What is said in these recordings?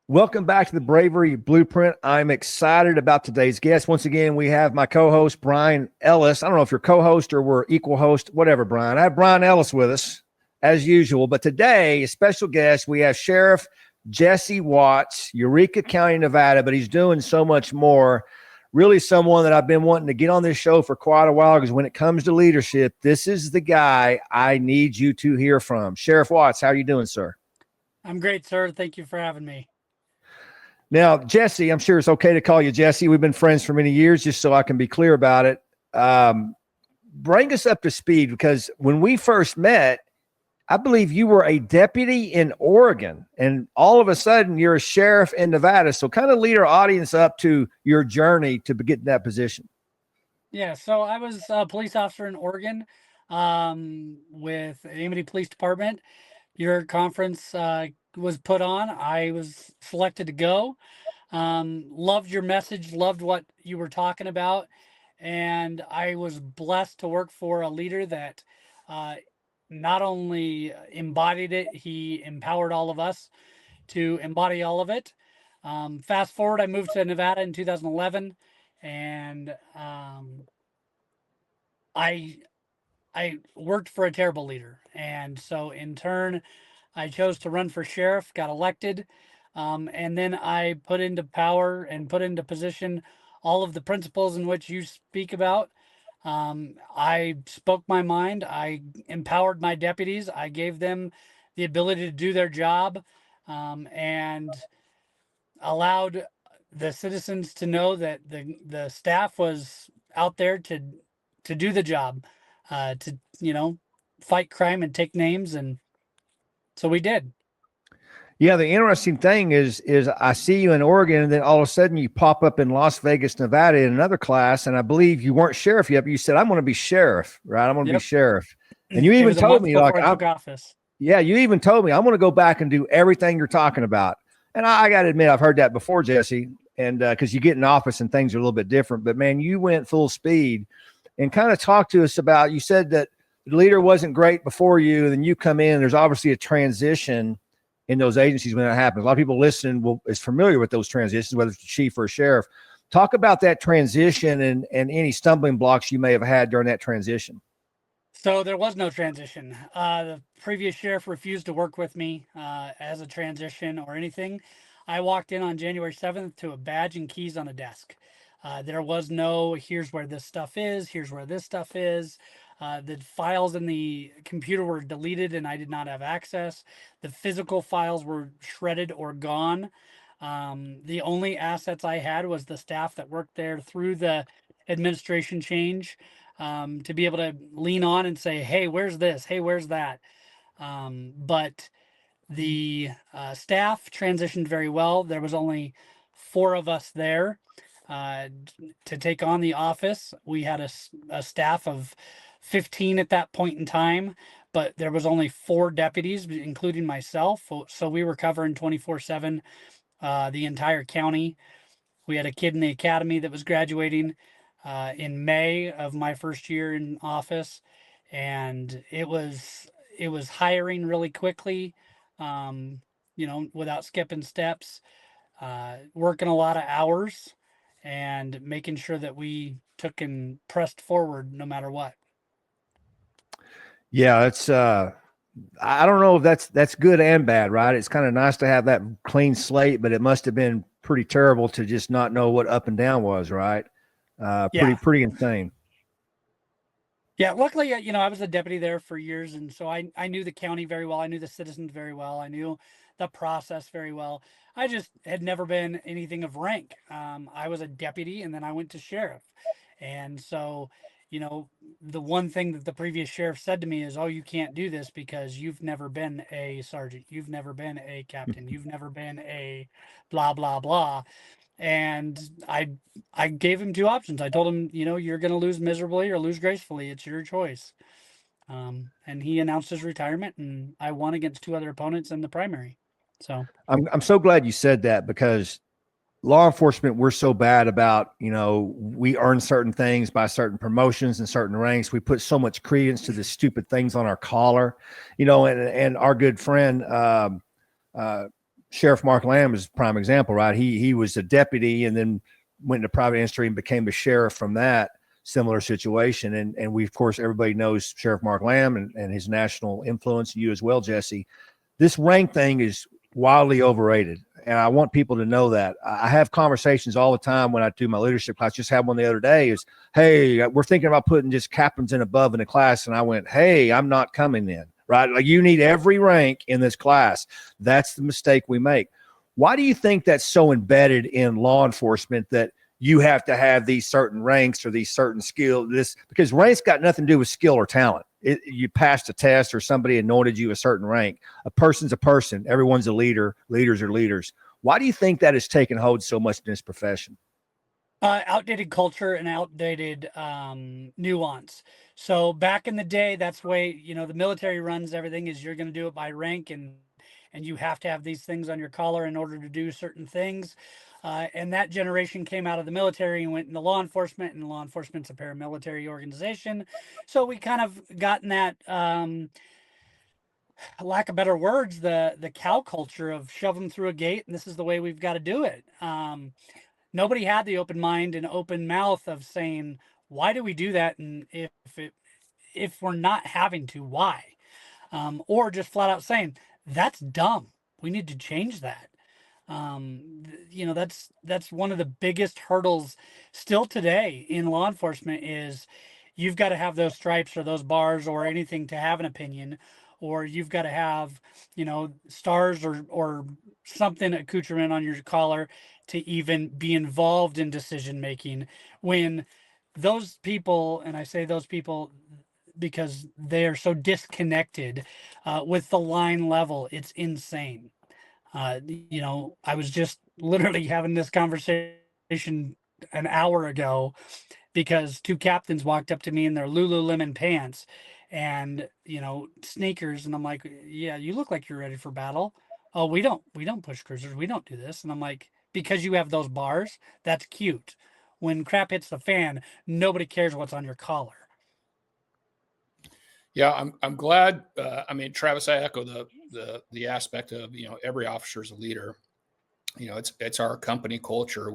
Welcome back to the Bravery Blueprint. I'm excited about today's guest. Once again, we have my co-host, Brian Ellis. I don't know if you're co-host or we're equal host, whatever, Brian. I have Brian Ellis with us, as usual. But today, a special guest, we have Sheriff Jesse Watts, Eureka County, Nevada, but he's doing so much more. Really someone that I've been wanting to get on this show for quite a while, because when it comes to leadership, this is the guy I need you to hear from. Sheriff Watts, how are you doing, sir? I'm great, sir. Thank you for having me. Now, Jesse, I'm sure it's okay to call you Jesse. We've been friends for many years, just so I can be clear about it. Bring us up to speed, because when we first met, I believe you were a deputy in Oregon, and all of a sudden you're a sheriff in Nevada. So kind of lead our audience up to your journey to get in that position. Yeah, so I was a police officer in Oregon with Amity Police Department. Your conference was put on. I was selected to go. Loved your message, loved what you were talking about. And I was blessed to work for a leader that not only embodied it, he empowered all of us to embody all of it. Fast forward, I moved to Nevada in 2011, and I I worked for a terrible leader, and so in turn, I chose to run for sheriff, got elected, and then I put into power and put into position all of the principles in which you speak about. I spoke my mind. I empowered my deputies. I gave them the ability to do their job, and allowed the citizens to know that the staff was out there to do the job, to fight crime and take names, and so we did. Yeah, the interesting thing is I see you in Oregon, and then all of a sudden you pop up in Las Vegas, Nevada, in another class, and I believe you weren't sheriff yet, but you said, "I'm going to be sheriff, right? I'm going to be Yep. sheriff." And you It even was a told month me, like, before I took office. yeah, you even told me I'm going to go back and do everything you're talking about. And I got to admit, I've heard that before, Jesse, and because you get in office and things are a little bit different. But man, you went full speed and kind of talked to us about. You said that the leader wasn't great before you, and then you come in. There's obviously a transition in those agencies when that happens. A lot of people listening is familiar with those transitions, whether it's a chief or a sheriff. Talk about that transition and any stumbling blocks you may have had during that transition. So there was no transition. The previous sheriff refused to work with me as a transition or anything. I walked in on January 7th to a badge and keys on a desk. There was no, here's where this stuff is, here's where this stuff is. The files in the computer were deleted and I did not have access. The physical files were shredded or gone. The only assets I had was the staff that worked there through the administration change, to be able to lean on and say, hey, where's this? Hey, where's that? But the staff transitioned very well. There was only 4 of us there to take on the office. We had a staff of 15 at that point in time, but there was only 4 deputies, including myself. So we were covering 24/7 the entire county. We had a kid in the academy that was graduating in May of my first year in office, and it was hiring really quickly, without skipping steps, working a lot of hours, and making sure that we took and pressed forward no matter what. Yeah, it's I don't know if that's good and bad, right? It's kind of nice to have that clean slate, but it must have been pretty terrible to just not know what up and down was, right? Yeah. Pretty insane. Yeah, luckily, I was a deputy there for years, and so I knew the county very well. I knew the citizens very well. I knew the process very well. I just had never been anything of rank. I was a deputy, and then I went to sheriff. And so, you know, the one thing that the previous sheriff said to me is, "Oh, you can't do this because you've never been a sergeant. You've never been a captain. You've never been a blah, blah, blah." And I gave him 2 options. I told him, you're going to lose miserably or lose gracefully. It's your choice. And he announced his retirement, and I won against 2 other opponents in the primary. So I'm so glad you said that, because law enforcement, we're so bad about, we earn certain things by certain promotions and certain ranks. We put so much credence to the stupid things on our collar, and our good friend, Sheriff Mark Lamb is a prime example, right? He was a deputy and then went into private industry and became the sheriff from that similar situation. And we, of course, everybody knows Sheriff Mark Lamb and his national influence, you as well, Jesse. This rank thing is wildly overrated. And I want people to know that. I have conversations all the time when I do my leadership class. Just had one the other day is, hey, we're thinking about putting just captains and above in the class. And I went, hey, I'm not coming then, right? Like you need every rank in this class. That's the mistake we make. Why do you think that's so embedded in law enforcement that you have to have these certain ranks or these certain skills? Because ranks got nothing to do with skill or talent. You passed a test or somebody anointed you a certain rank. A person's a person. Everyone's a leader. Leaders are leaders. Why do you think that has taken hold so much in this profession? Outdated culture and outdated nuance. So back in the day, that's the way, the military runs everything is you're going to do it by rank, and you have to have these things on your collar in order to do certain things. And that generation came out of the military and went into law enforcement, and law enforcement's a paramilitary organization. So we kind of gotten that, lack of better words, the cow culture of shove them through a gate, and this is the way we've got to do it. Nobody had the open mind and open mouth of saying, why do we do that? And if we're not having to, why? Or just flat out saying, that's dumb. We need to change that. That's one of the biggest hurdles still today in law enforcement is you've got to have those stripes or those bars or anything to have an opinion, or you've got to have, stars or something accoutrement on your collar to even be involved in decision making. When those people, and I say those people because they are so disconnected with the line level, it's insane. I was just literally having this conversation an hour ago because two captains walked up to me in their Lululemon pants and, sneakers. And I'm like, yeah, you look like you're ready for battle. Oh, we don't push cruisers. We don't do this. And I'm like, because you have those bars, that's cute. When crap hits the fan, nobody cares what's on your collar. Yeah, I'm glad. I mean, Travis, I echo the aspect of every officer is a leader. It's our company culture.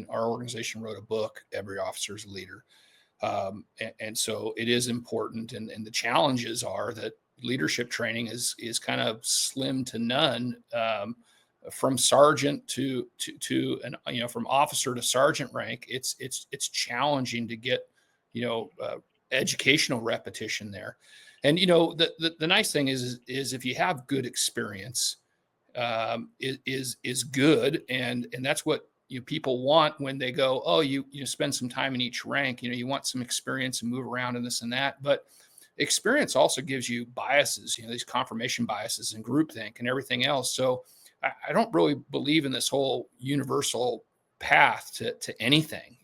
Our organization wrote a book. Every officer is a leader, and so it is important. And the challenges are that leadership training is kind of slim to none, from sergeant and from officer to sergeant rank. It's challenging to get educational repetition there. And the nice thing is if you have good experience, is good, and that's what people want when they go, oh, you spend some time in each rank. You want some experience and move around and this and that. But experience also gives you biases, these confirmation biases and groupthink and everything else. So I don't really believe in this whole universal path to anything.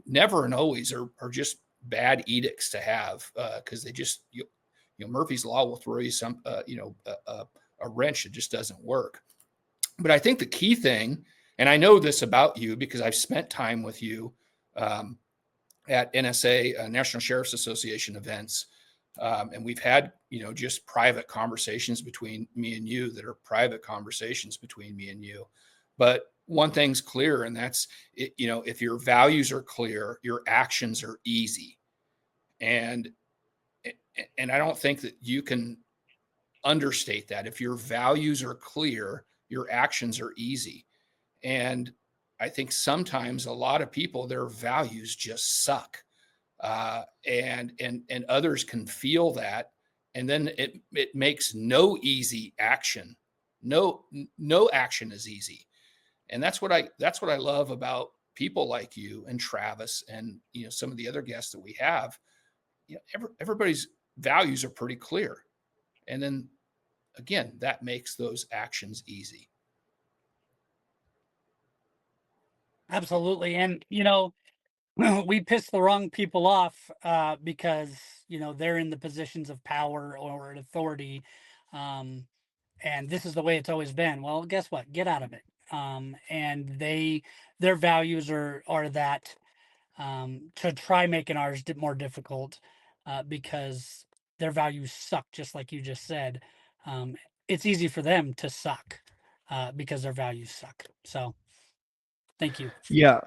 Never and always are just bad edicts to have, because they just Murphy's law will throw you some a wrench that just doesn't work. But I think the key thing, and I know this about you because I've spent time with you at NSA, National Sheriff's Association events, and we've had just private conversations between me and you that are private conversations between me and you. But one thing's clear, and that's if your values are clear, your actions are easy. And I don't think that you can understate that. If your values are clear, your actions are easy. And I think sometimes a lot of people, their values just suck, and others can feel that, and then it makes no easy action. No action is easy. And that's what I love about people like you and Travis and some of the other guests that we have. Everybody's values are pretty clear, and then again, that makes those actions easy. Absolutely. And, we piss the wrong people off because, they're in the positions of power or authority. Um, and this is the way it's always been. Well, guess what? Get out of it. And their values are that to try making ours more difficult because their values suck, just like you just said. It's easy for them to suck. because their values suck. So thank you. Yeah.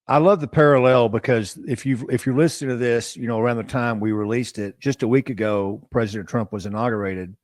I love the parallel because if you're listening to this, around the time we released it, just a week ago, President Trump was inaugurated,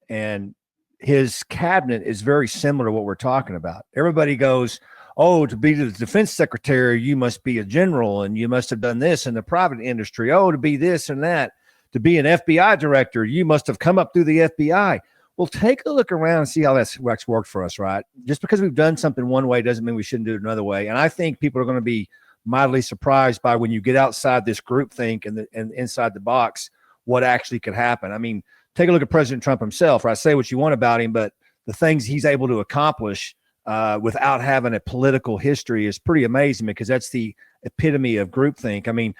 and his cabinet is very similar to what we're talking about. Everybody goes, "Oh, to be the defense secretary, you must be a general and you must have done this in the private industry. Oh, to be this and that, to be an FBI director, you must have come up through the FBI." Well, take a look around and see how that's worked for us, right? Just because we've done something one way doesn't mean we shouldn't do it another way. And I think people are going to be mildly surprised by when you get outside this groupthink and inside the box, what actually could happen. I mean, take a look at President Trump himself, right? Say what you want about him, but the things he's able to accomplish without having a political history is pretty amazing, because that's the epitome of groupthink. I mean,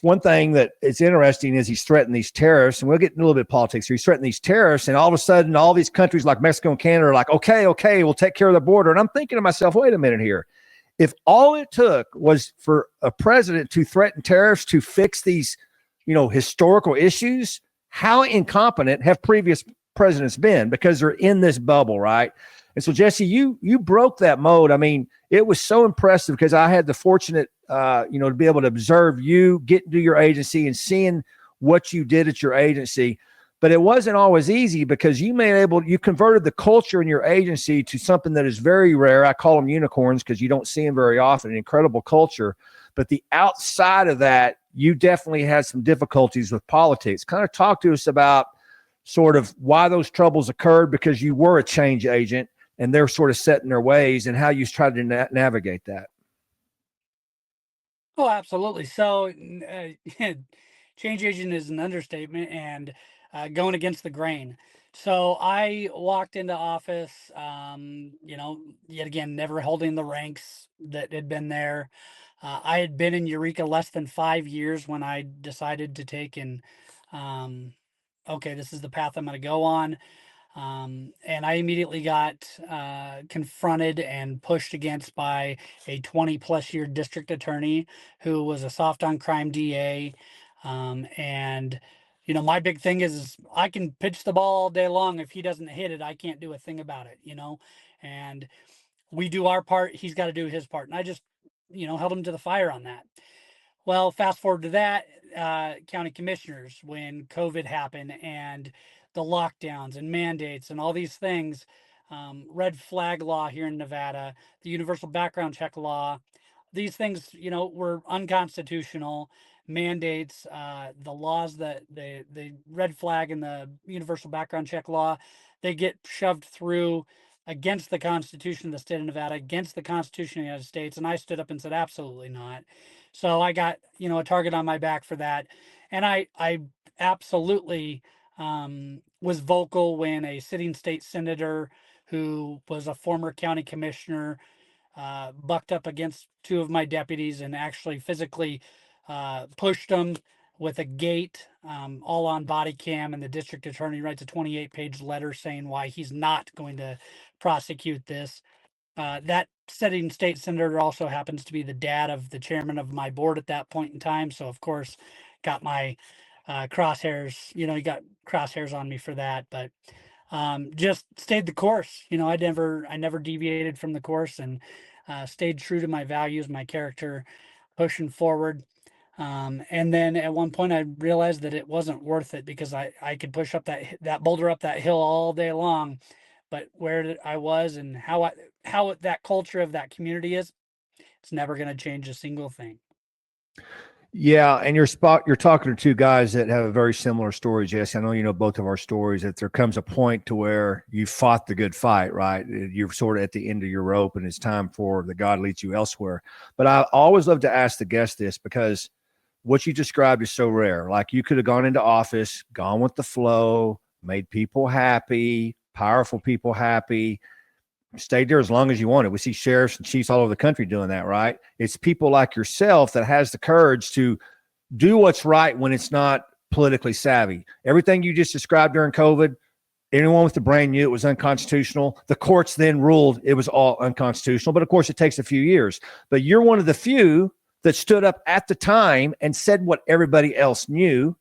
one thing that is interesting is he's threatened these tariffs, and we'll get in a little bit of politics here. He's threatened these tariffs, and all of a sudden, all these countries like Mexico and Canada are like, okay, we'll take care of the border. And I'm thinking to myself, wait a minute here. If all it took was for a president to threaten tariffs to fix these, historical issues, how incompetent have previous presidents been? Because they're in this bubble, right? And so, Jesse, you broke that mode. I mean, it was so impressive because I had the fortunate, to be able to observe you get into your agency and seeing what you did at your agency. But it wasn't always easy, because you converted the culture in your agency to something that is very rare. I call them unicorns because you don't see them very often, an incredible culture. But the outside of that, you definitely had some difficulties with politics. Kind of talk to us about sort of why those troubles occurred, because you were a change agent and they're sort of set in their ways, and how you tried to navigate that. Oh, absolutely. So change agent is an understatement, and going against the grain. So I walked into office, yet again, never holding the ranks that had been there. I had been in Eureka less than 5 years when I decided to take okay, this is the path I'm going to go on. And I immediately got confronted and pushed against by a 20+ year district attorney who was a soft on crime DA. And my big thing is I can pitch the ball all day long. If he doesn't hit it, I can't do a thing about it, and we do our part. He's got to do his part. And I just, held him to the fire on that. Well, fast forward to that, county commissioners, when COVID happened and the lockdowns and mandates and all these things, red flag law here in Nevada, the universal background check law, these things, were unconstitutional. Mandates, the laws that the red flag and the universal background check law, they get shoved through against the Constitution of the state of Nevada, against the Constitution of the United States. And I stood up and said, absolutely not. So I got, a target on my back for that. And I absolutely was vocal when a sitting state senator who was a former county commissioner bucked up against two of my deputies and actually physically pushed them with a gate, all on body cam, and the district attorney writes a 28-page letter saying why he's not going to prosecute this. That sitting state senator also happens to be the dad of the chairman of my board at that point in time. So of course got my crosshairs, he got crosshairs on me for that, but just stayed the course. I never deviated from the course, and stayed true to my values, my character, pushing forward. And then at one point I realized that it wasn't worth it, because I could push up that boulder up that hill all day long, but where I was and how that culture of that community is, it's never going to change a single thing. Yeah, and you're talking to two guys that have a very similar story, Jesse. I know you know both of our stories, that there comes a point to where you fought the good fight, right? You're sort of at the end of your rope, and it's time for the God leads you elsewhere. But I always love to ask the guest this, because what you described is so rare. Like, you could have gone into office, gone with the flow, made people happy, powerful people happy, stayed there as long as you wanted. We see sheriffs and chiefs all over the country doing that, right? It's people like yourself that has the courage to do what's right when it's not politically savvy. Everything you just described during COVID, anyone with the brain knew it was unconstitutional. The courts then ruled it was all unconstitutional. But of course, it takes a few years. But you're one of the few that stood up at the time and said what everybody else knew.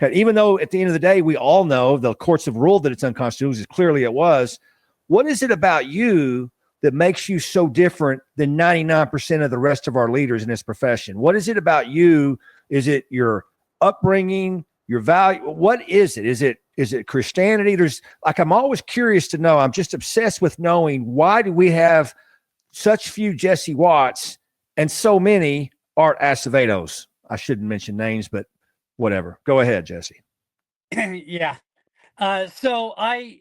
Okay, even though at the end of the day, we all know the courts have ruled that it's unconstitutional, clearly it was. What is it about you that makes you so different than 99% of the rest of our leaders in this profession? What is it about you? Is it your upbringing, your value? What is it? Is it Christianity? I'm always curious to know. I'm just obsessed with knowing, why do we have such few Jesse Watts and so many Art Acevedos? I shouldn't mention names, but whatever. Go ahead, Jesse. Yeah. So I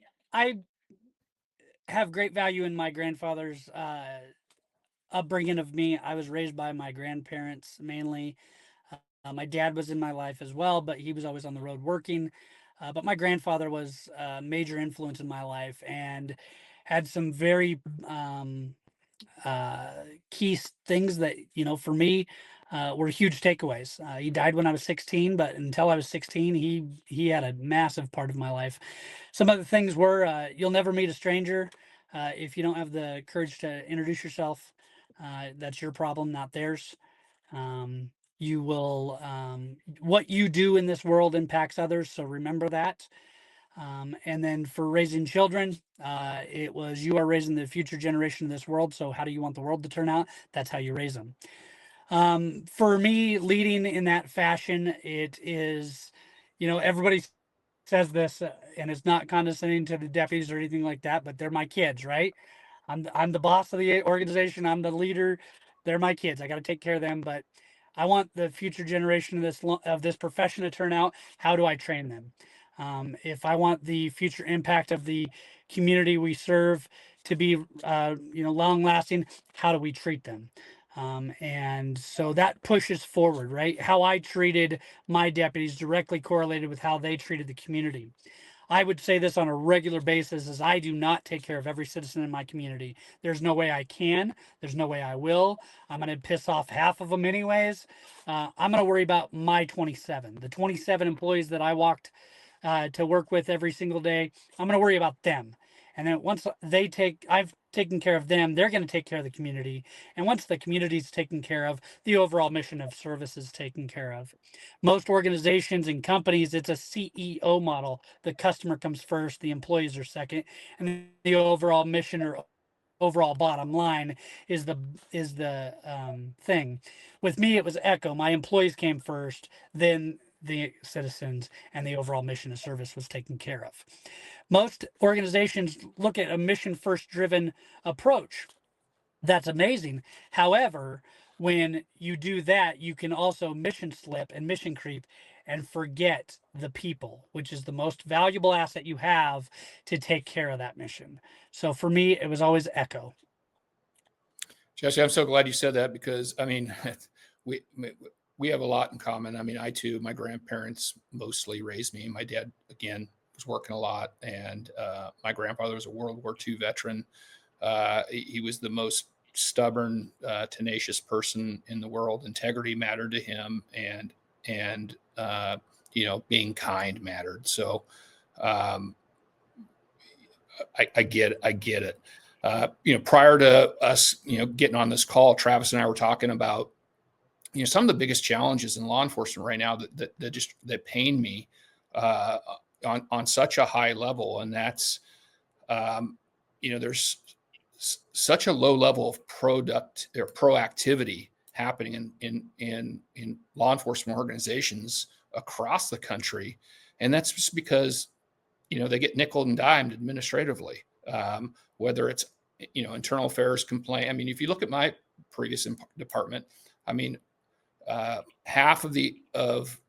have great value in my grandfather's upbringing of me. I was raised by my grandparents mainly. My dad was in my life as well, but he was always on the road working. But my grandfather was a major influence in my life and had some very uh, key things that, for me, were huge takeaways. He died when I was 16, but until I was 16, he had a massive part of my life. Some of the things were, you'll never meet a stranger if you don't have the courage to introduce yourself. That's your problem, not theirs. You will, what you do in this world impacts others, so remember that. And then for raising children, it was, you are raising the future generation of this world. So how do you want the world to turn out? That's how you raise them. For me, leading in that fashion, it is, everybody says this, and it's not condescending to the deputies or anything like that, but they're my kids, right? I'm the boss of the organization. I'm the leader. They're my kids. I got to take care of them, but I want the future generation of this profession to turn out. How do I train them? If I want the future impact of the community we serve to be, long lasting, how do we treat them? And so that pushes forward, right? How I treated my deputies directly correlated with how they treated the community. I would say this on a regular basis, is I do not take care of every citizen in my community. There's no way I can. There's no way I will. I'm going to piss off half of them anyways. I'm going to worry about my 27, the 27 employees that I walked to work with every single day. I'm going to worry about them. And then once I've taken care of them, they're going to take care of the community. And once the community's taken care of, the overall mission of service is taken care of. Most organizations and companies, it's a CEO model. The customer comes first, the employees are second, and the overall mission or overall bottom line is the thing. With me, it was Echo. My employees came first, then the citizens, and the overall mission of service was taken care of. Most organizations look at a mission first driven approach. That's amazing. However, when you do that, you can also mission slip and mission creep and forget the people, which is the most valuable asset you have to take care of that mission. So for me, it was always Echo. Jesse, I'm so glad you said that, because I mean, we we have a lot in common. I mean, I too, my grandparents mostly raised me. My dad, again, was working a lot, and my grandfather was a World War II veteran. He was the most stubborn, tenacious person in the world. Integrity mattered to him, and being kind mattered. So um, I get it. Prior to us, getting on this call, Travis and I were talking about, some of the biggest challenges in law enforcement right now that pain me on such a high level, and that's there's such a low level of proactivity happening in law enforcement organizations across the country, and that's just because they get nickel and dimed administratively, whether it's internal affairs complaint. I mean, if you look at my previous department, I mean, half and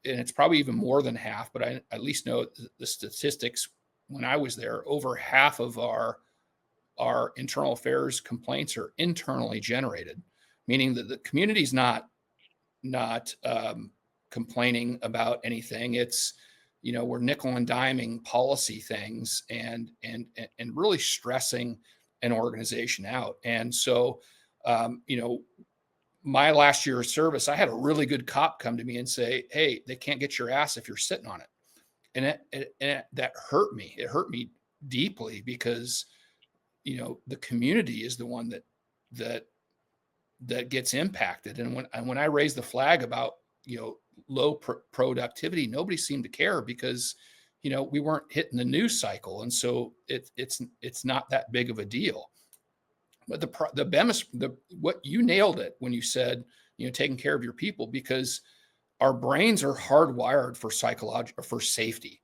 it's probably even more than half, but I at least know the statistics when I was there. Over half of our internal affairs complaints are internally generated, meaning that the community's not complaining about anything. It's we're nickel and diming policy things and really stressing an organization out. And so my last year of service, I had a really good cop come to me and say, "Hey, they can't get your ass if you're sitting on it." And that hurt me. It hurt me deeply, because the community is the one that gets impacted. And when I raised the flag about low productivity, nobody seemed to care, because we weren't hitting the news cycle. And so it's not that big of a deal. But what you nailed it when you said, taking care of your people, because our brains are hardwired for safety.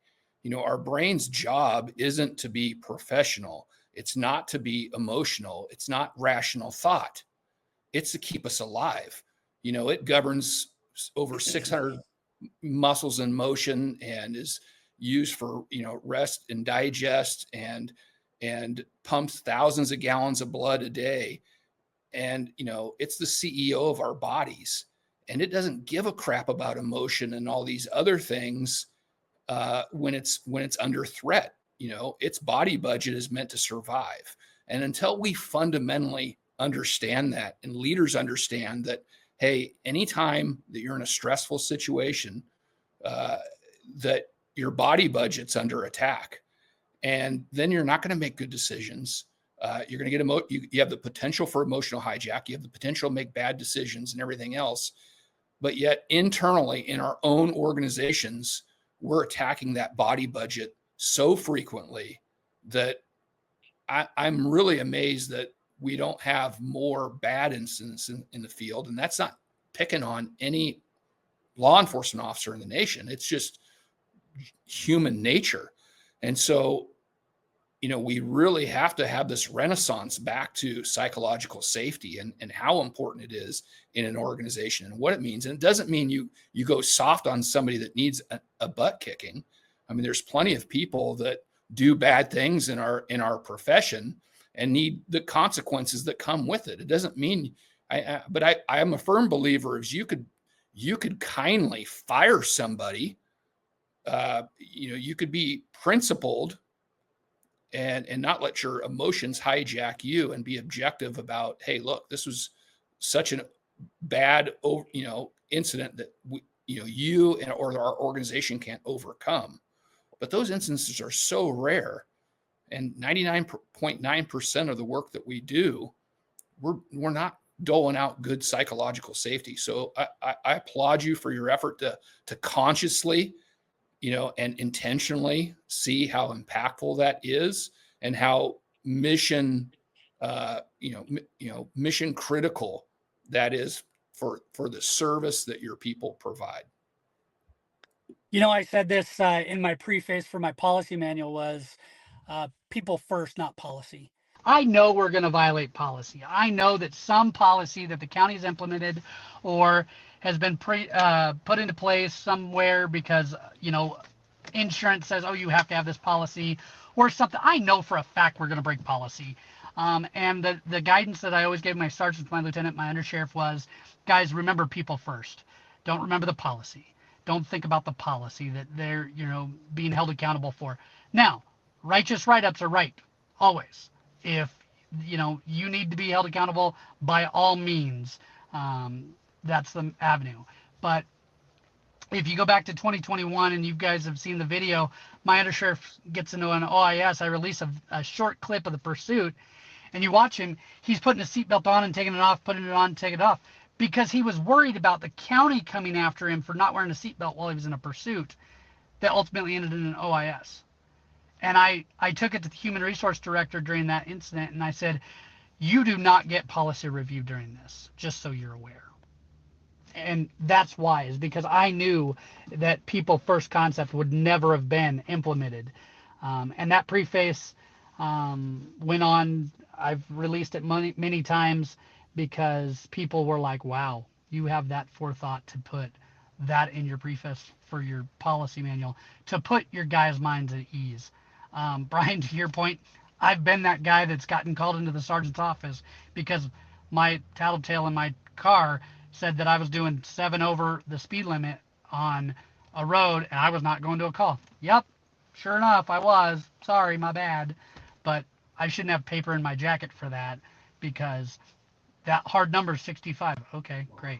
Our brain's job isn't to be professional. It's not to be emotional. It's not rational thought. It's to keep us alive. It governs over 600 muscles in motion and is used for, rest and digest, and pumps thousands of gallons of blood a day. And, it's the CEO of our bodies, and it doesn't give a crap about emotion and all these other things when it's under threat. Its body budget is meant to survive. And until we fundamentally understand that, and leaders understand that, hey, anytime that you're in a stressful situation, that your body budget's under attack, and then you're not going to make good decisions. You're going to get you have the potential for emotional hijack. You have the potential to make bad decisions and everything else. But yet internally in our own organizations, we're attacking that body budget so frequently that I'm really amazed that we don't have more bad incidents in the field. And that's not picking on any law enforcement officer in the nation. It's just human nature. And so, we really have to have this renaissance back to psychological safety and how important it is in an organization and what it means. And it doesn't mean you go soft on somebody that needs a butt kicking. I mean, there's plenty of people that do bad things in our profession and need the consequences that come with it. It doesn't mean but I am a firm believer is you could kindly fire somebody. You could be principled and not let your emotions hijack you, and be objective about, hey, look, this was such a bad, incident that you or our organization can't overcome. But those instances are so rare, and 99.9% of the work that we do, we're not doling out good psychological safety. So I applaud you for your effort to consciously, and intentionally see how impactful that is, and how mission critical that is for the service that your people provide. I said this in my preface for my policy manual was people first, not policy. I know we're going to violate policy. I know that some policy that the county's implemented or has been put into place somewhere because, insurance says, oh, you have to have this policy or something. I know for a fact we're going to break policy. And the guidance that I always gave my sergeant, my lieutenant, my undersheriff was, guys, remember people first. Don't remember the policy. Don't think about the policy that they're, being held accountable for. Now, righteous write-ups are right, always. If, you need to be held accountable, by all means, that's the avenue. But if you go back to 2021 and you guys have seen the video, my undersheriff gets into an OIS. I release a short clip of the pursuit, and you watch him. He's putting his seatbelt on and taking it off, putting it on and taking it off, because he was worried about the county coming after him for not wearing a seatbelt while he was in a pursuit that ultimately ended in an OIS. And I took it to the human resource director during that incident, and I said, you do not get policy review during this, just so you're aware. And that's why, is because I knew that people first concept would never have been implemented. And that preface went on. I've released it many times because people were like, wow, you have that forethought to put that in your preface for your policy manual to put your guys' minds at ease. Brian, to your point, I've been that guy that's gotten called into the sergeant's office because my tattletale in my car said that I was doing 7 over the speed limit on a road and I was not going to a call. Yep, sure enough, I was. Sorry, my bad. But I shouldn't have paper in my jacket for that because that hard number is 65. Okay, great.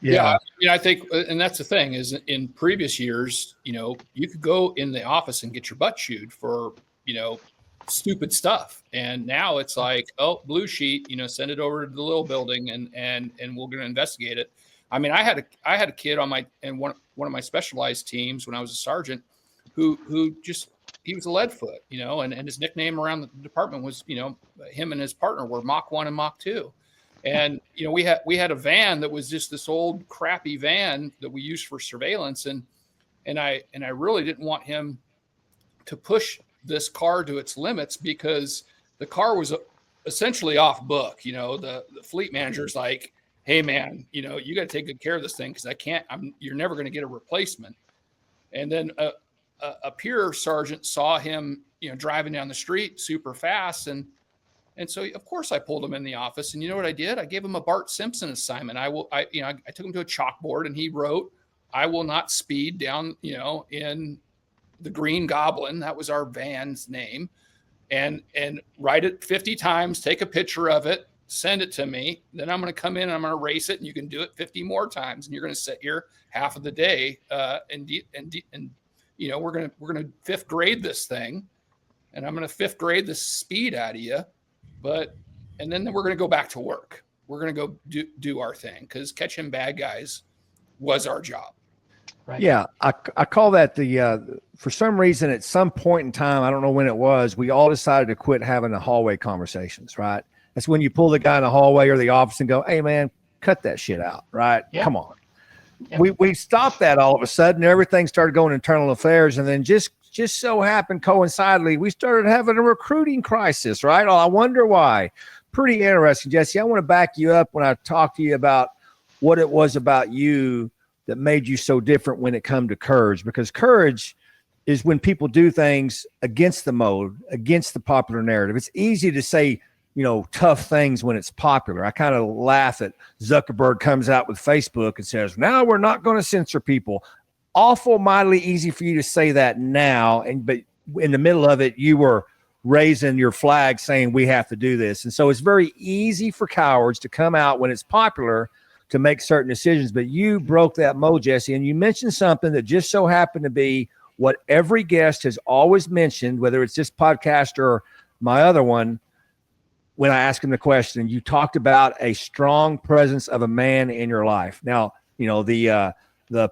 Yeah, I think, and that's the thing is, in previous years, you could go in the office and get your butt chewed for, stupid stuff. And now it's like, oh, blue sheet, send it over to the little building and we're going to investigate it. I mean, I had a kid on one of my specialized teams when I was a sergeant who just, he was a leadfoot, you know, and his nickname around the department was, you know, him and his partner were Mach 1 and Mach 2. And, you know, we had a van that was just this old crappy van that we used for surveillance. And I really didn't want him to push this car to its limits, because the car was essentially off book. You know, the fleet manager's like, hey man, you know, you got to take good care of this thing, because you're never going to get a replacement. And then a peer sergeant saw him, you know, driving down the street super fast. And so of course I pulled him in the office, and you know what I did? I gave him a Bart Simpson assignment. I took him to a chalkboard, and he wrote, I will not speed down, you know, in the Green Goblin. That was our van's name. And write it 50 times, take a picture of it, send it to me. Then I'm going to come in and I'm going to race it, and you can do it 50 more times. And you're going to sit here half of the day. And you know, we're going to fifth grade this thing, and I'm going to fifth grade the speed out of you. And then we're going to go back to work. We're going to go do our thing, because catching bad guys was our job. Right. Yeah, I call that for some reason at some point in time, I don't know when it was, we all decided to quit having the hallway conversations, right? That's when you pull the guy in the hallway or the office and go, hey man, cut that shit out, right? Yeah. Come on. Yeah. We stopped that all of a sudden. Everything started going internal affairs, and then just so happened coincidentally, we started having a recruiting crisis, right? Oh, I wonder why. Pretty interesting, Jesse. I want to back you up when I talk to you about what it was about you that made you so different when it come to courage, because courage is when people do things against the mode, against the popular narrative. It's easy to say, you know, tough things when it's popular. I kind of laugh that Zuckerberg comes out with Facebook and says, now we're not going to censor people. Awful mightily easy for you to say that now. But in the middle of it, you were raising your flag saying we have to do this. And so it's very easy for cowards to come out when it's popular to make certain decisions. But you broke that mold, Jesse, and you mentioned something that just so happened to be what every guest has always mentioned, whether it's this podcast or my other one. When I asked him the question, you talked about a strong presence of a man in your life. Now, you know, the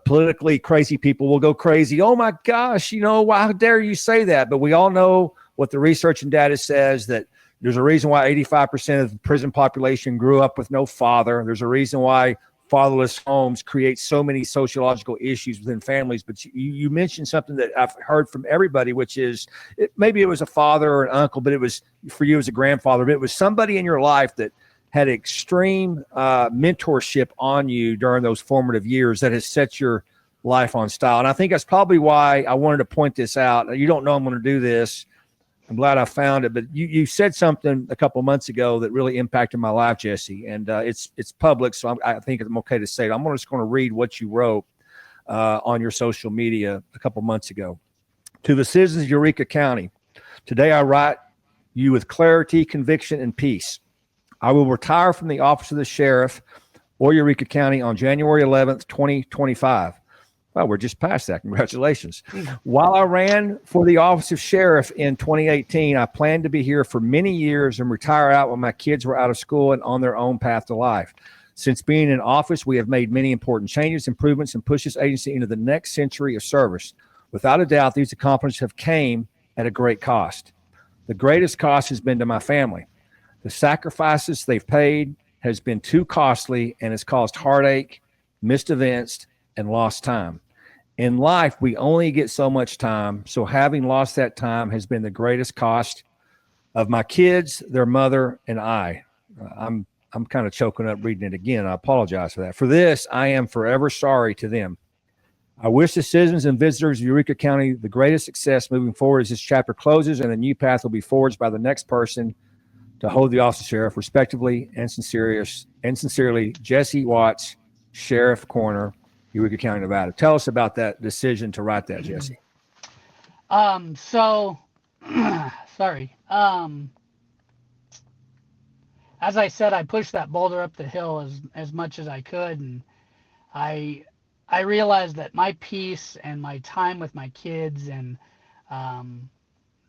politically crazy people will go crazy. Oh my gosh, you know, how dare you say that? But we all know what the research and data says, that there's a reason why 85% of the prison population grew up with no father. There's a reason why fatherless homes create so many sociological issues within families. But you mentioned something that I've heard from everybody, which is maybe it was a father or an uncle, but it was for you as a grandfather, but it was somebody in your life that had extreme mentorship on you during those formative years that has set your life on style. And I think that's probably why I wanted to point this out. You don't know I'm going to do this. I'm glad I found it, but you said something a couple of months ago that really impacted my life, Jesse, and it's public, so I think I'm okay to say it. I'm just going to read what you wrote on your social media a couple of months ago. To the citizens of Eureka County, today I write you with clarity, conviction, and peace. I will retire from the office of the sheriff or Eureka County on January 11th, 2025. Well, we're just past that. Congratulations. While I ran for the office of sheriff in 2018, I planned to be here for many years and retire out when my kids were out of school and on their own path to life. Since being in office, we have made many important changes, improvements, and pushed this agency into the next century of service. Without a doubt, these accomplishments have came at a great cost. The greatest cost has been to my family. The sacrifices they've paid has been too costly and has caused heartache, missed events, and lost time. In life, we only get so much time, so having lost that time has been the greatest cost of my kids, their mother, and I. I'm kind of choking up reading it again. I apologize for that. For this, I am forever sorry to them. I wish the citizens and visitors of Eureka County the greatest success moving forward as this chapter closes and a new path will be forged by the next person to hold the office of sheriff, respectively and sincerely, Jesse Watts, Sheriff Coroner, Eureka County, Nevada. Tell us about that decision to write that, Jesse. So, sorry. As I said, I pushed that boulder up the hill as much as I could, and I realized that my peace and my time with my kids and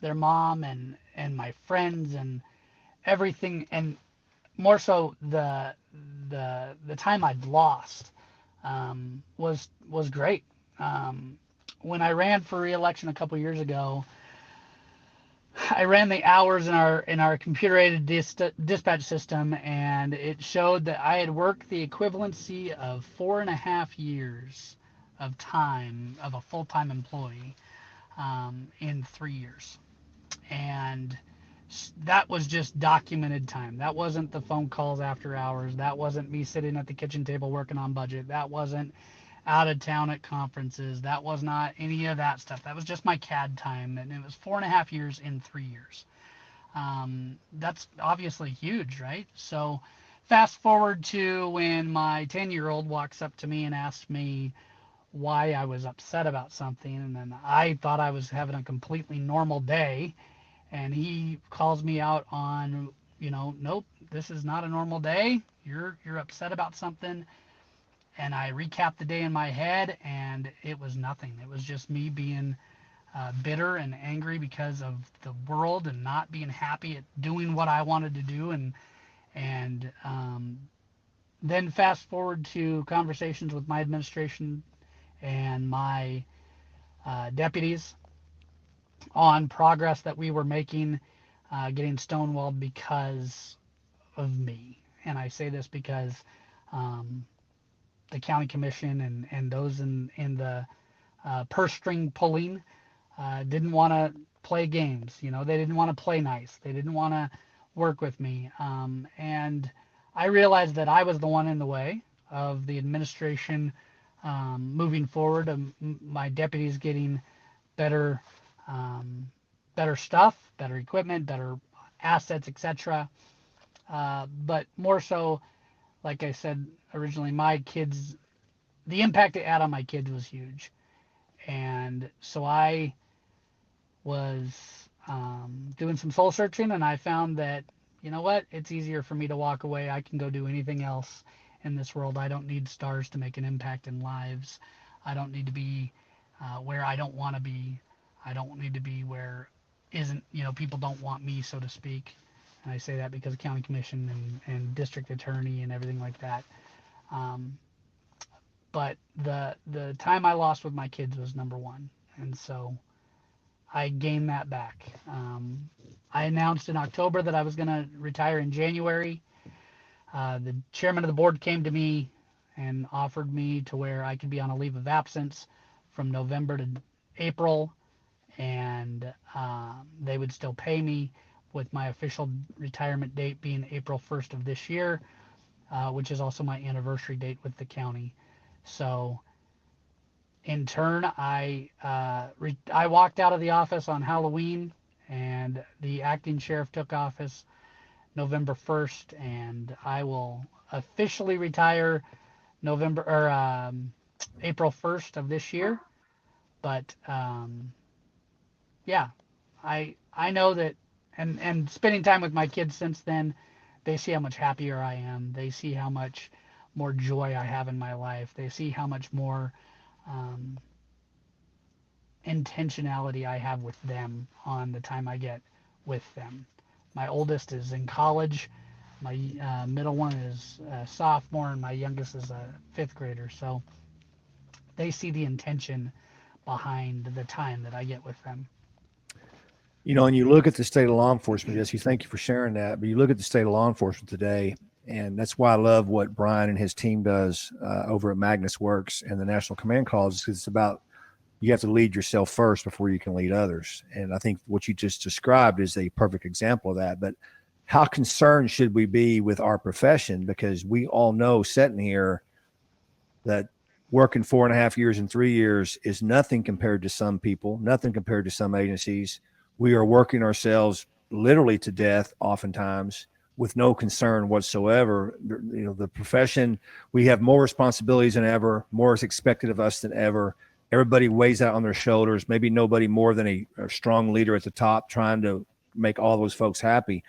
their mom and my friends and everything, and more so the time I'd lost was great. when I ran for re-election a couple years ago, I ran the hours in our computer-aided dispatch system, and it showed that I had worked the equivalency of 4.5 years of time of a full-time employee in 3 years, and that was just documented time. That wasn't the phone calls after hours. That wasn't me sitting at the kitchen table working on budget. That wasn't out of town at conferences. That was not any of that stuff. That was just my CAD time, and it was 4.5 years in 3 years. That's obviously huge, right? So fast forward to when my 10-year-old walks up to me and asks me why I was upset about something, and then I thought I was having a completely normal day, and he calls me out on, nope, this is not a normal day. You're upset about something. And I recapped the day in my head, and it was nothing. It was just me being bitter and angry because of the world and not being happy at doing what I wanted to do. And then fast forward to conversations with my administration and my deputies on progress that we were making, getting stonewalled because of me. And I say this because the county commission and those in the purse string pulling didn't want to play games. They didn't want to play nice. They didn't want to work with me. And I realized that I was the one in the way of the administration moving forward, my deputies getting better better stuff, better equipment, better assets, etc. But more so, like I said originally, my kids, the impact it had on my kids was huge. And so I was doing some soul searching, and I found that, you know what, it's easier for me to walk away. I can go do anything else in this world. I don't need stars to make an impact in lives. I don't need to be where I don't want to be. I don't need to be where isn't, people don't want me, so to speak. And I say that because of county commission and district attorney and everything like that. But the time I lost with my kids was number one, and so I gained that back. I announced in October that I was going to retire in January. The chairman of the board came to me and offered me to where I could be on a leave of absence from November to April, and they would still pay me, with my official retirement date being April 1st of this year, which is also my anniversary date with the county. So in turn, I walked out of the office on Halloween, and the acting sheriff took office November 1st, and I will officially retire April 1st of this year. But yeah, I know that, and spending time with my kids since then, they see how much happier I am. They see how much more joy I have in my life. They see how much more intentionality I have with them on the time I get with them. My oldest is in college. My middle one is a sophomore, and my youngest is a fifth grader. So they see the intention behind the time that I get with them. And you look at the state of law enforcement, Jesse, thank you for sharing that. But you look at the state of law enforcement today, and that's why I love what Brian and his team does over at Magnus Works and the National Command Calls, because it's about, you have to lead yourself first before you can lead others. And I think what you just described is a perfect example of that. But how concerned should we be with our profession? Because we all know, sitting here, that working 4.5 years and 3 years is nothing compared to some people, nothing compared to some agencies. We are working ourselves literally to death oftentimes with no concern whatsoever. The profession, we have more responsibilities than ever, more is expected of us than ever. Everybody weighs that on their shoulders, maybe nobody more than a strong leader at the top trying to make all those folks happy.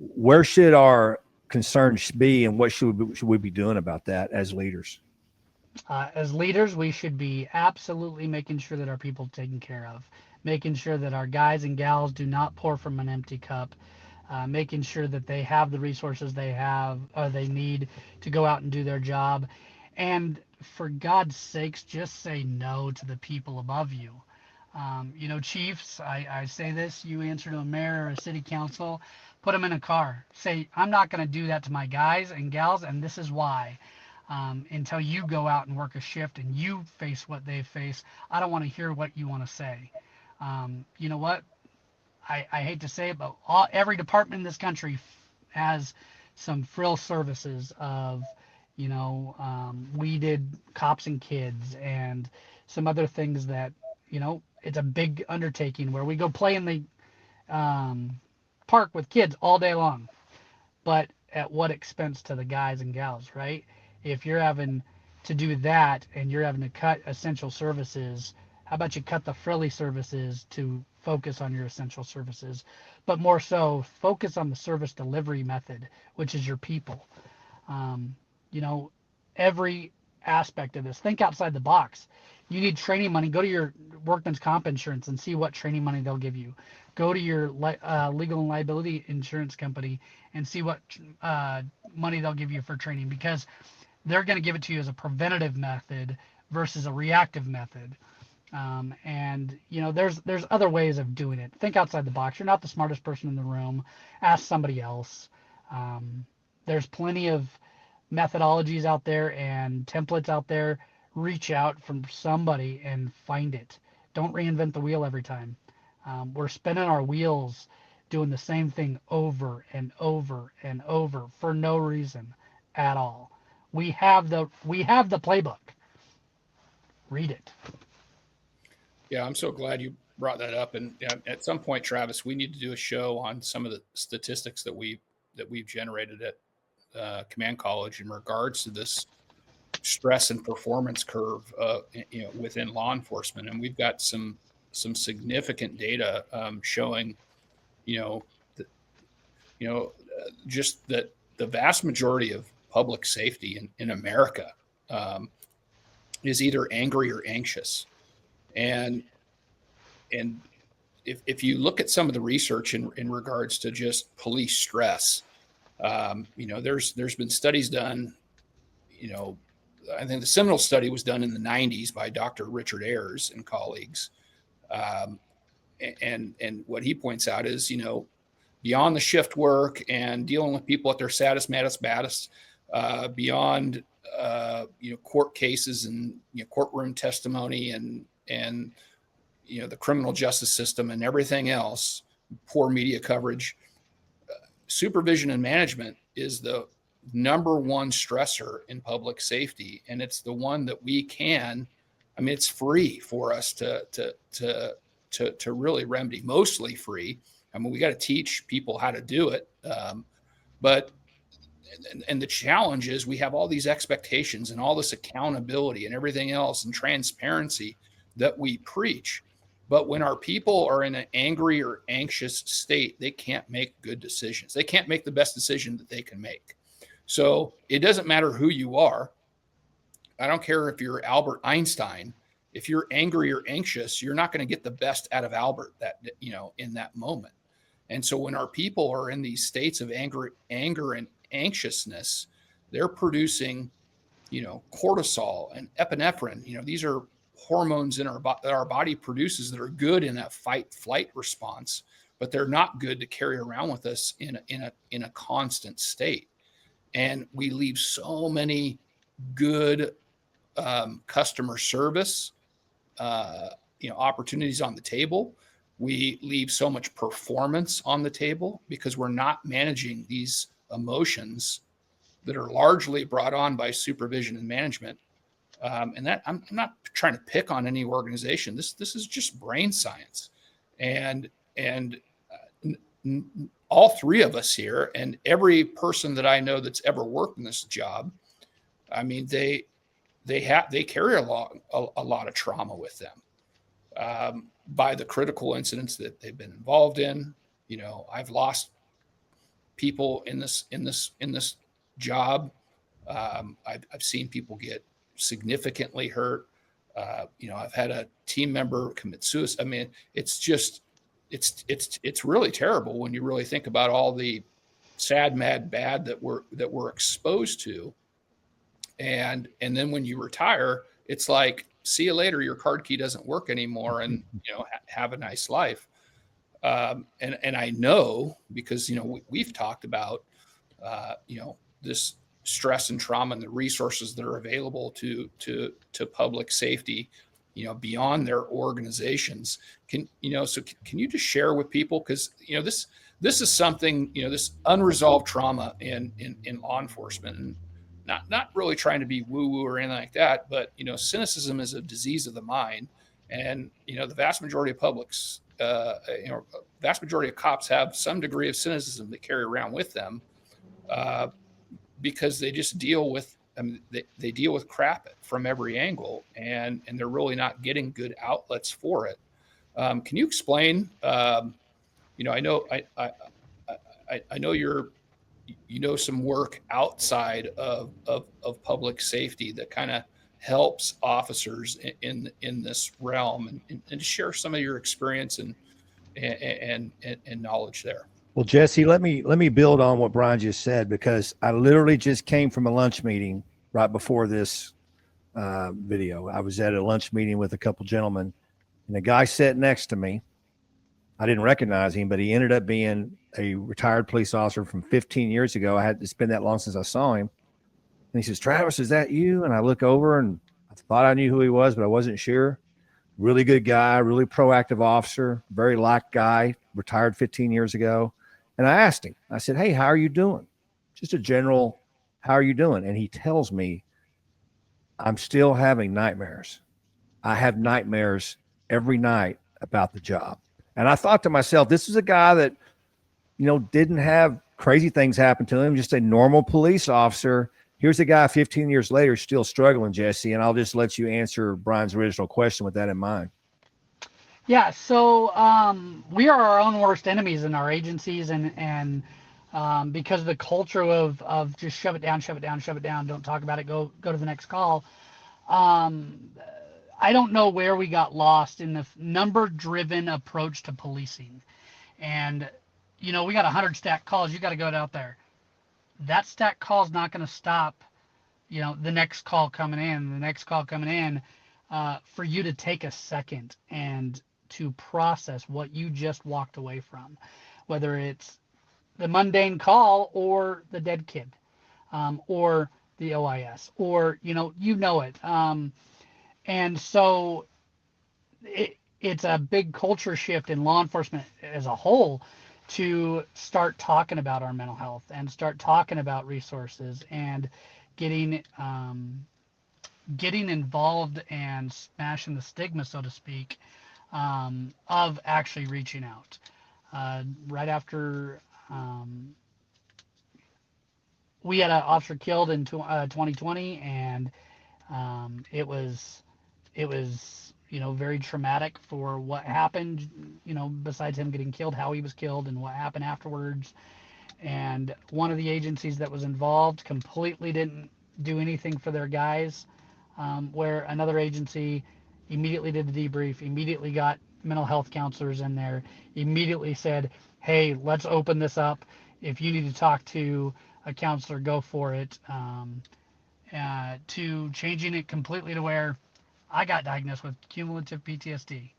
Where should our concerns be, and what should we be doing about that as leaders? As leaders, we should be absolutely making sure that our people are taken care of, making sure that our guys and gals do not pour from an empty cup, making sure that they have the resources they need to go out and do their job. And for God's sakes, just say no to the people above you. Chiefs, I say this, you answer to a mayor or a city council, put them in a car. Say, I'm not going to do that to my guys and gals, and this is why. Until you go out and work a shift and you face what they face, I don't want to hear what you want to say. You know what? I hate to say it, but every department in this country has some frill services of, we did cops and kids and some other things that, it's a big undertaking where we go play in the park with kids all day long. But at what expense to the guys and gals, right? If you're having to do that and you're having to cut essential services, how about you cut the frilly services to focus on your essential services, but more so focus on the service delivery method, which is your people. Um, you know, every aspect of this, think outside the box. You need training money, go to your workman's comp insurance and see what training money they'll give you. Go to your legal and liability insurance company and see what money they'll give you for training, because they're going to give it to you as a preventative method versus a reactive method. And there's other ways of doing it. Think outside the box. You're not the smartest person in the room. Ask somebody else. There's plenty of methodologies out there and templates out there. Reach out from somebody and find it. Don't reinvent the wheel every time. We're spinning our wheels doing the same thing over and over and over for no reason at all. We have the playbook. Read it. Yeah, I'm so glad you brought that up. And at some point, Travis, we need to do a show on some of the statistics that we've generated at Command College in regards to this stress and performance curve, within law enforcement. And we've got some significant data showing, just that the vast majority of public safety in America is either angry or anxious. And if you look at some of the research in regards to just police stress, there's been studies done. I think the seminal study was done in the 90s by Dr. Richard Ayers and colleagues. And what he points out is, beyond the shift work and dealing with people at their saddest, maddest, baddest, beyond court cases and courtroom testimony and the criminal justice system and everything else, poor media coverage, supervision and management is the number one stressor in public safety. And it's the one that it's free for us to really remedy, mostly free. We got to teach people how to do it. But the challenge is we have all these expectations and all this accountability and everything else and transparency that we preach. But when our people are in an angry or anxious state, they can't make good decisions. They can't make the best decision that they can make. So it doesn't matter who you are. I don't care if you're Albert Einstein. If you're angry or anxious, you're not going to get the best out of Albert in that moment. And so when our people are in these states of anger and anxiousness, they're producing, cortisol and epinephrine. These are hormones that our body produces that are good in a fight-flight response, but they're not good to carry around with us in a constant state. And we leave so many good customer service opportunities on the table. We leave so much performance on the table because we're not managing these emotions that are largely brought on by supervision and management. And that I'm not trying to pick on any organization. This is just brain science, and all three of us here, and every person that I know that's ever worked in this job, they carry a lot of trauma with them by the critical incidents that they've been involved in. I've lost people in this job. I've seen people get significantly hurt. I've had a team member commit suicide. It's really terrible when you really think about all the sad, mad, bad that we're exposed to And then when you retire, it's like, see you later. Your card key doesn't work anymore, and have a nice life. And I know, because we've talked about this stress and trauma and the resources that are available to public safety, beyond their organizations. Can you just share with people, because this is something, this unresolved trauma in law enforcement, and not really trying to be woo woo or anything like that, but cynicism is a disease of the mind, and the vast majority of vast majority of cops have some degree of cynicism they carry around with them, because they just deal with, they deal with crap from every angle, and they're really not getting good outlets for it. Can you explain? I know I know some work outside of public safety that kind of helps officers in this realm, and share some of your experience and knowledge there. Well, Jesse, let me build on what Brian just said, because I literally just came from a lunch meeting right before this video. I was at a lunch meeting with a couple gentlemen, and the guy sat next to me, I didn't recognize him, but he ended up being a retired police officer from 15 years ago. It's been that long since I saw him. And he says, "Travis, is that you?" And I look over, and I thought I knew who he was, but I wasn't sure. Really good guy, really proactive officer, very liked guy, retired 15 years ago. And I asked him, I said, "Hey, how are you doing?" Just a general, "How are you doing?" And he tells me, "I'm still having nightmares. I have nightmares every night about the job." And I thought to myself, this is a guy that, didn't have crazy things happen to him, just a normal police officer. Here's a guy 15 years later still struggling, Jesse. And I'll just let you answer Brian's original question with that in mind. Yeah, so we are our own worst enemies in our agencies, and because of the culture of just shove it down, shove it down, shove it down, don't talk about it, go to the next call. I don't know where we got lost in the number-driven approach to policing. And, we got 100 stack calls. You got to go out there. That stack call is not going to stop, the next call coming in, for you to take a second and to process what you just walked away from, whether it's the mundane call or the dead kid, or the OIS, or, it. And so it's a big culture shift in law enforcement as a whole to start talking about our mental health and start talking about resources and getting involved and smashing the stigma, so to speak, of actually reaching out. Right after we had an officer killed in 2020, and it was very traumatic for what happened, besides him getting killed, how he was killed and what happened afterwards. And one of the agencies that was involved completely didn't do anything for their guys, where another agency immediately did the debrief, immediately got mental health counselors in there, immediately said, "Hey, let's open this up. If you need to talk to a counselor, go for it," to changing it completely to where I got diagnosed with cumulative PTSD.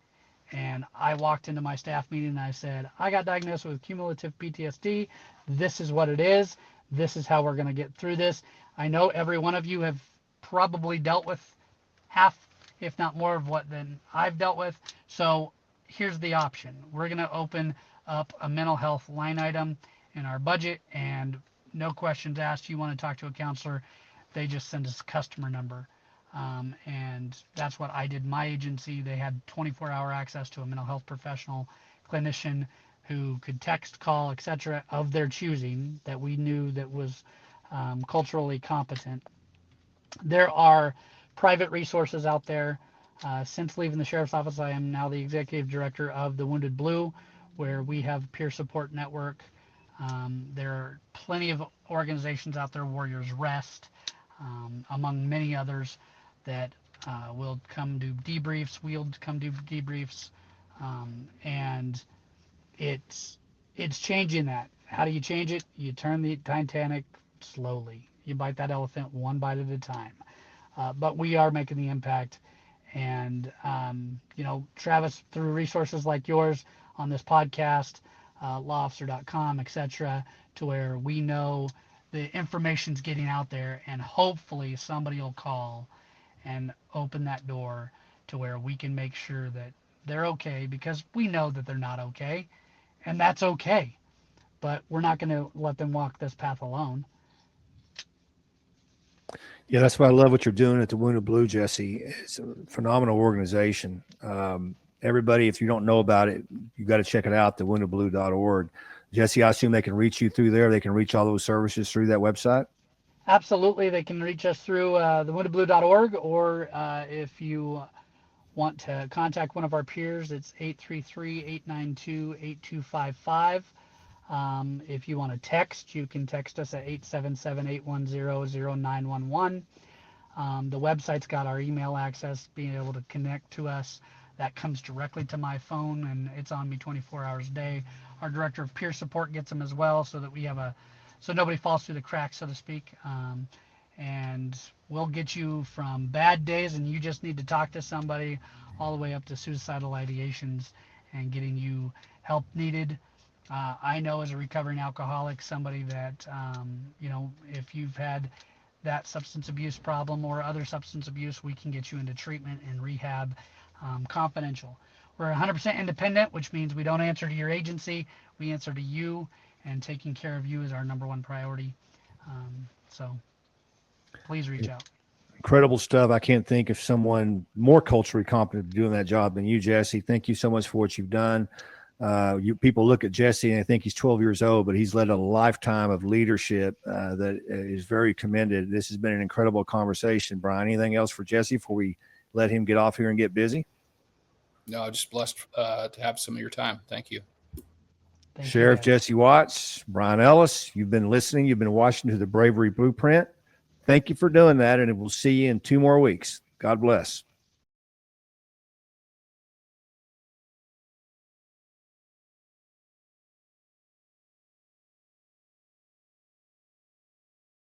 And I walked into my staff meeting and I said, "I got diagnosed with cumulative PTSD. This is what it is. This is how we're going to get through this. I know every one of you have probably dealt with half, if not more, of what than I've dealt with. So here's the option. We're going to open up a mental health line item in our budget, and no questions asked. You want to talk to a counselor, they just send us a customer number." And that's what I did in my agency. They had 24-hour access to a mental health professional, clinician, who could text, call, etc., of their choosing, that we knew that was culturally competent. There are private resources out there. Since leaving the sheriff's office, I am now the executive director of the Wounded Blue, where we have a peer support network. There are plenty of organizations out there, Warriors Rest, among many others, that will come do debriefs. We'll come do debriefs, and it's changing that. How do you change it? You turn the Titanic slowly. You bite that elephant one bite at a time. But we are making the impact. And, Travis, through resources like yours on this podcast, lawofficer.com, etc., to where we know the information's getting out there, and hopefully somebody will call and open that door to where we can make sure that they're okay, because we know that they're not okay, and that's okay. But we're not going to let them walk this path alone. Yeah, that's why I love what you're doing at the Wounded Blue, Jesse. It's a phenomenal organization. Everybody, if you don't know about it, you got to check it out, thewoundedblue.org. Jesse, I assume they can reach you through there. They can reach all those services through that website? Absolutely. They can reach us through thewoundedblue.org, or if you want to contact one of our peers, it's 833-892-8255. If you want to text, you can text us at 877-810-0911. The website's got our email access, being able to connect to us. That comes directly to my phone, and it's on me 24 hours a day. Our director of peer support gets them as well, so that we have so nobody falls through the cracks, so to speak. And we'll get you from bad days and you just need to talk to somebody, all the way up to suicidal ideations and getting you help needed. I know, as a recovering alcoholic, somebody that, if you've had that substance abuse problem or other substance abuse, we can get you into treatment and rehab, confidential. We're 100% independent, which means we don't answer to your agency. We answer to you, and taking care of you is our number one priority. So please reach out. Incredible stuff. I can't think of someone more culturally competent doing that job than you, Jesse. Thank you so much for what you've done. People look at Jesse and they think he's 12 years old, but he's led a lifetime of leadership that is very commended. This has been an incredible conversation. Brian, anything else for Jesse before we let him get off here and get busy? No, just blessed to have some of your time. Thank you. Sheriff Jesse Watts, Brian Ellis, you've been listening. You've been watching to the Bravery Blueprint. Thank you for doing that, and we'll see you in 2 more weeks. God bless.